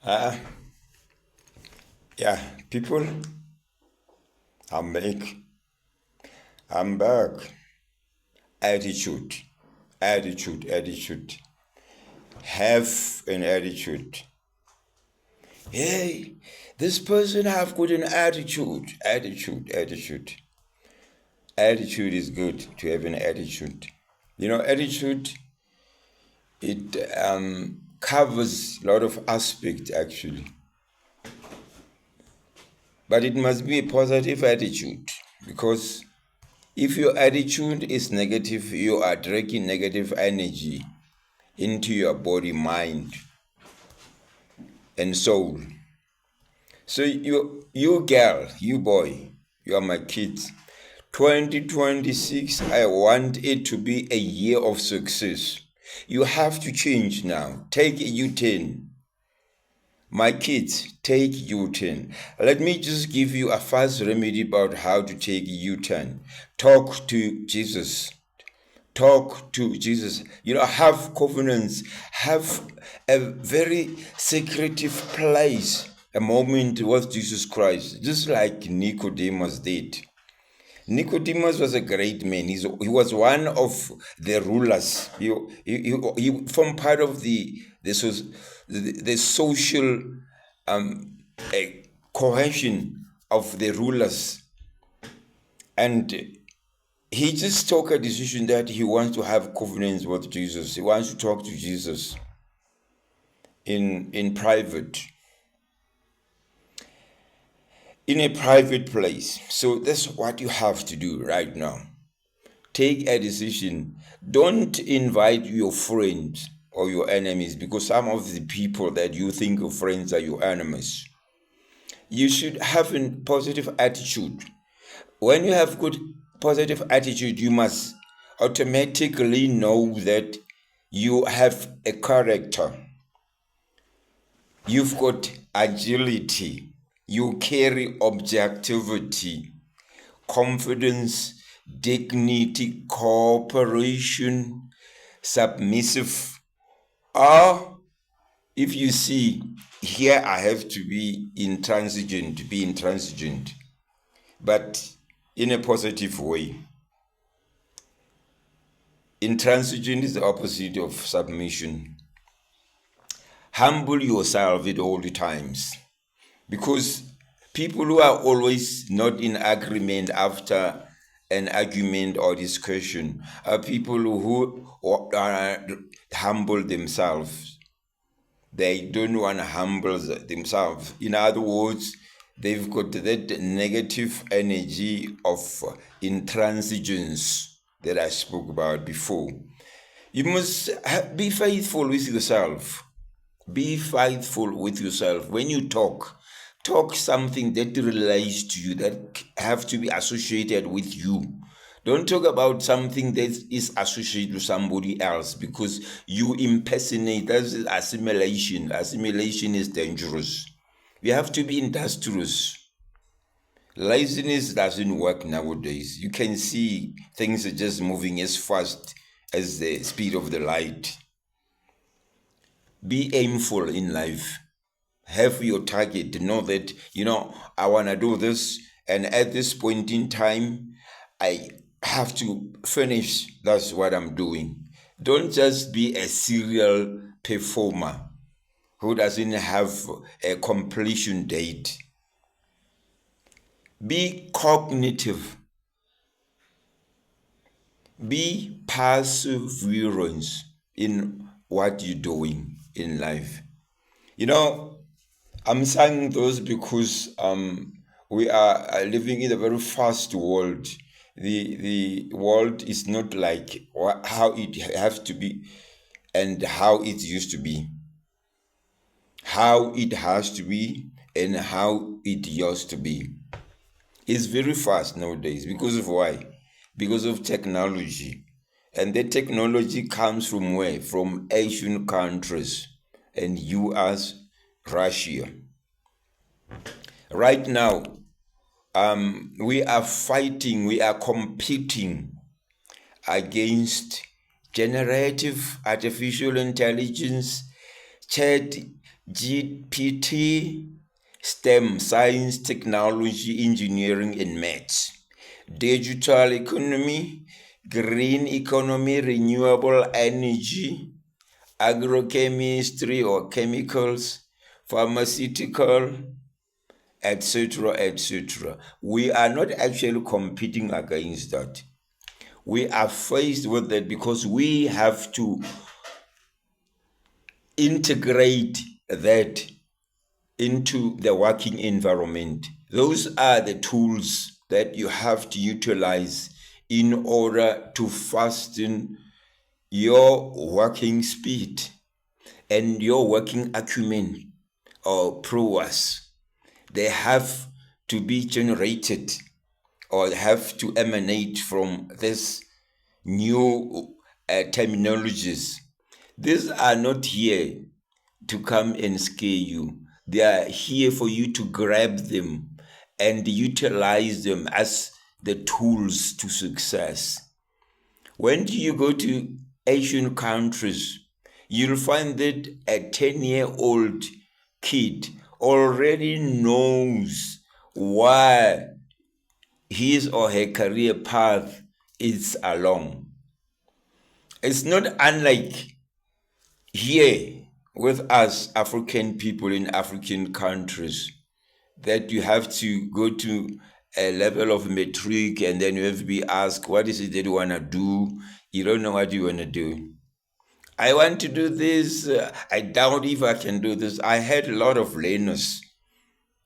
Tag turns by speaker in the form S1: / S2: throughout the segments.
S1: Uh, yeah, people, I'm back. I'm back. Attitude, attitude. Have an attitude. Hey, this person have good an attitude. Attitude is good to have an attitude. Attitude, it covers a lot of aspects actually. But it must be a positive attitude, because if your attitude is negative, you are dragging negative energy into your body, mind, and soul. So you girl, you boy, you are my kids. 2026, I want it to be a year of success. You have to change now. Take a U-turn. My kids, take U-turn. Let me just give you a fast remedy about how to take a U-turn. Talk to Jesus. Talk to Jesus. Have covenants. Have a very secretive place, a moment with Jesus Christ, just like Nicodemus did. Nicodemus was a great man. He was one of the rulers. He formed part of the social cohesion of the rulers. And he just took a decision that he wants to have covenants with Jesus. He wants to talk to Jesus in private. In a private place. So that's what you have to do right now. Take a decision. Don't invite your friends or your enemies, because some of the people that you think of friends are your enemies. You should have a positive attitude. When you have good positive attitude, you must automatically know that you have a character. You've got agility. You carry objectivity, confidence, dignity, cooperation, submissive. Or if you see, here I have to be intransigent, but in a positive way. Intransigent is the opposite of submission. Humble yourself at all the times. Because people who are always not in agreement after an argument or discussion are people who are humble themselves. They don't want to humble themselves. In other words, they've got that negative energy of intransigence that I spoke about before. You must be faithful with yourself. Be faithful with yourself. When you talk something that relates to you, that have to be associated with you. Don't talk about something that is associated with somebody else, because you impersonate. That's assimilation. Assimilation is dangerous. You have to be industrious. Laziness doesn't work nowadays. You can see things are just moving as fast as the speed of the light. Be aimful in life. Have your target. Know that, I want to do this, and at this point in time, I have to finish. That's what I'm doing. Don't just be a serial performer who doesn't have a completion date. Be cognitive. Be perseverance in what you're doing in life. I'm saying those because we are living in a very fast world. The world is not like how it has to be and how it used to be. How it has to be and how it used to be. It's very fast nowadays. Because of why? Because of technology. And the technology comes from where? From Asian countries and US, Russia. Right now, we are fighting, we are competing against generative artificial intelligence, Chat GPT, STEM, science, technology, engineering, and maths. Digital economy, green economy, renewable energy, agrochemistry or chemicals, pharmaceutical, etc., etc. We are not actually competing against that. We are faced with that because we have to integrate that into the working environment. Those are the tools that you have to utilize in order to fasten your working speed and your working acumen or prowess. They have to be generated or have to emanate from this new terminologies. These are not here to come and scare you. They are here for you to grab them and utilize them as the tools to success. When you go to Asian countries, you'll find that a 10-year-old kid already knows why his or her career path is along. It's not unlike here with us African people in African countries that you have to go to a level of matric and then you have to be asked, what is it that you want to do? You don't know what you want to do. I want to do this. I doubt if I can do this. I had a lot of learners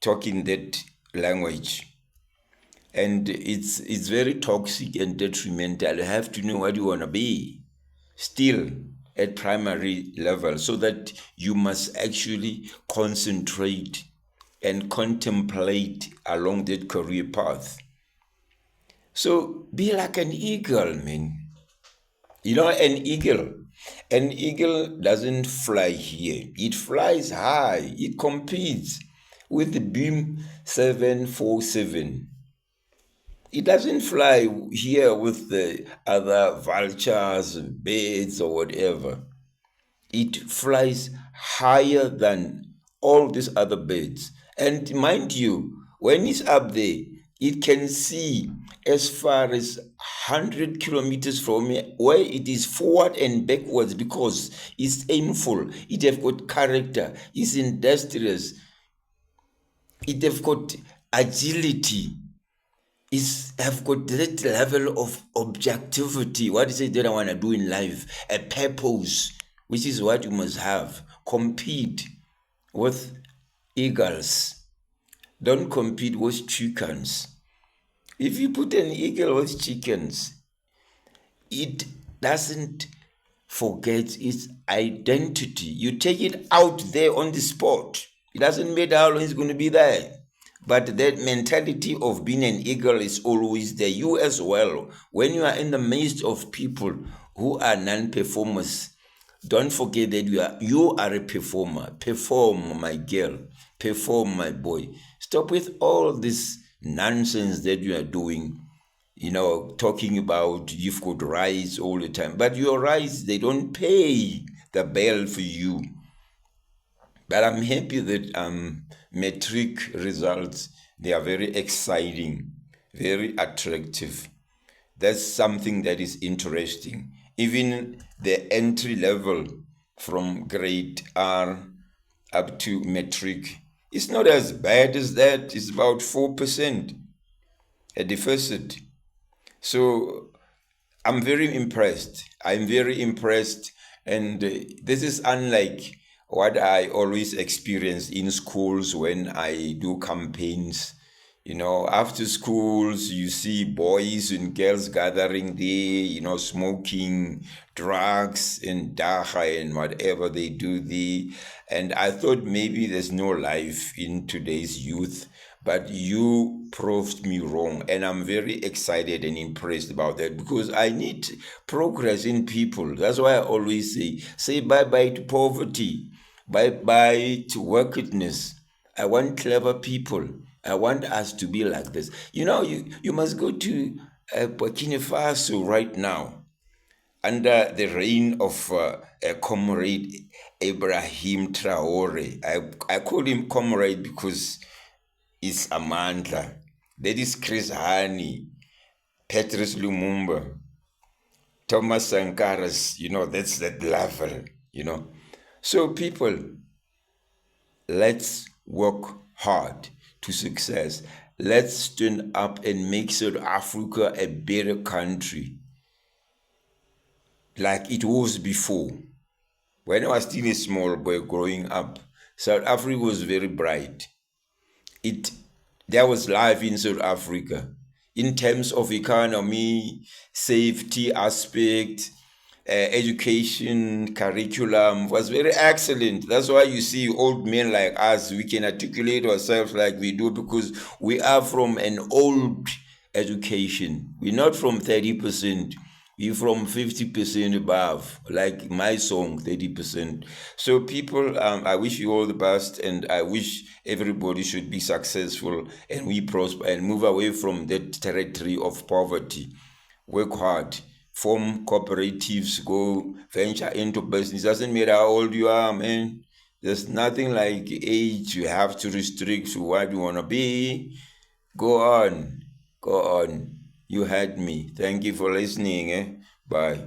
S1: talking that language. And it's very toxic and detrimental. You have to know what you want to be still at primary level, so that you must actually concentrate and contemplate along that career path. So be like an eagle, man. You know, an eagle doesn't fly here. It flies high. It competes with the Beam 747. It doesn't fly here with the other vultures, birds, or whatever. It flies higher than all these other birds. And mind you, when it's up there, it can see as far as 100 kilometers from here, where it is forward and backwards because it's aimful. It have got character. It's industrious. It have got agility. Have got that level of objectivity. What is it that I want to do in life? A purpose, which is what you must have. Compete with eagles. Don't compete with chickens. If you put an eagle with chickens, it doesn't forget its identity. You take it out there on the spot. It doesn't matter how long it's going to be there. But that mentality of being an eagle is always there. You as well, when you are in the midst of people who are non-performers, don't forget that you are a performer. Perform, my girl. Perform, my boy. Stop with all this nonsense that you are doing. You know, talking about you've got rights all the time. But your rights, they don't pay the bill for you. But I'm happy that matric results, they are very exciting, very attractive. That's something that is interesting. Even the entry level from grade R up to matric, it's not as bad as that. It's about 4% a deficit. So I'm very impressed. I'm very impressed. And this is unlike what I always experience in schools when I do campaigns. You know, after schools, you see boys and girls gathering there, you know, smoking drugs and dacha and whatever they do there. And I thought maybe there's no life in today's youth, but you proved me wrong. And I'm very excited and impressed about that because I need progress in people. That's why I always say bye-bye to poverty, bye-bye to wickedness. I want clever people. I want us to be like this. You know, you must go to Burkina Faso right now. under the reign of Comrade Ibrahim Traore. I call him Comrade because it's Amandla. That is Chris Hani, Patrice Lumumba, Thomas Sankaras, that's that level. So people, let's work hard to success. Let's stand up and make South Africa a better country like it was before. When I was still a small boy growing up, South Africa was very bright. There was life in South Africa in terms of economy, safety aspect, education, curriculum was very excellent. That's why you see old men like us, we can articulate ourselves like we do because we are from an old education. We're not from 30%. We're from 50% above, like my song, 30%. So people, I wish you all the best, and I wish everybody should be successful and we prosper and move away from that territory of poverty. Work hard, form cooperatives, go venture into business. Doesn't matter how old you are, man. There's nothing like age you have to restrict to what you want to be. Go on. You had me. Thank you for listening. Bye.